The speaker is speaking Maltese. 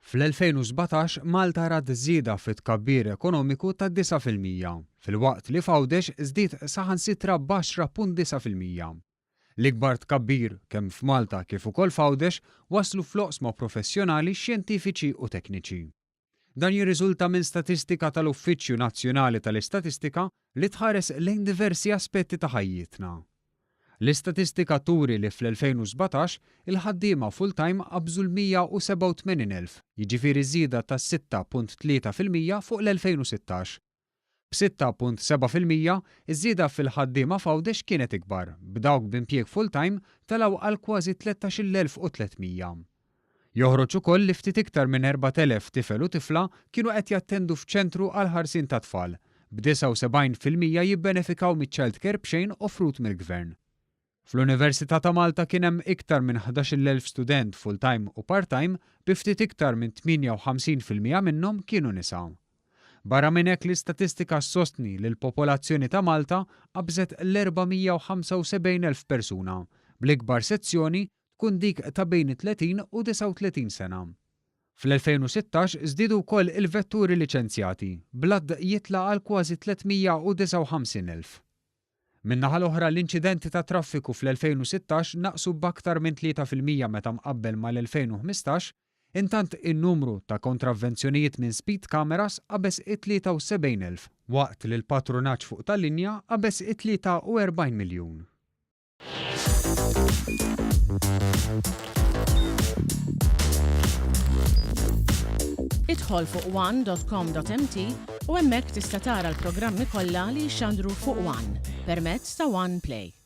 Fl-2017 Malta rad żieda fit-tkabbir ekonomiku ta' 9%, filwaqt li f'Għawdex żdied saħansitra b'10.9%. L-ikbar tkabbir kemm f'Malta kif ukoll f'Għawdex waslu f'oqsma professjonali, xjentifiċi u tekniċi. Dan jirriżulta minn statistika tal-Uffiċċju Nazzjonali tal-Istatistika li tħares lejn diversi aspetti ta' ħajjitna. L-istatistika turi li fl-2017 il-ħaddiema full-time qabżu l-187,000, jiġifieri żieda ta' 6.3% fuq l-2016. B'6.7% iż-żieda fil-ħaddiema f'Għawdex kienet ikbar, b'dawk b'impjieg full-time talgħu għal kważi 13,300. Joħroġ ukoll li ftit iktar minn 4,000 tifel u tifla kienu qed jattendu f'ċentru għal ħarsien tat-tfal, b'79% jibbenefikaw miċ-child care b'xejn offrut mill-Gvern. Fl-Università ta' Malta kien hemm iktar minn 11,000 student full-time u part-time, bi ftit iktar minn 58% minnhom kienu nisa. Barra minn hekk l-istatistika ssostni li l-popolazzjoni ta' Malta qabżet l-475,000 persuna, bl-ikbar sezzjoni tkun dik ta' bejn 30 u 39 sena. Fl-2016 żdiedu wkoll il-vetturi liċenzjati, bladd jitla' għal kważi 359,000. Min-naħa l-oħra l-inċidenti ta' traffiku fl-2016 naqsu b'aktar minn 3% meta mqabbel mal-2015, intant in-numru ta' kontravvenzjonijiet minn speed cameras qabeż 73,000, waqt li l-patronaġġ fuq tal-linja qabeż 43 miljun. Idħol fuq one.com.mt u hemmhekk tista' tara l-programmi kollha li jxandru fuq One permezz ta' One Play.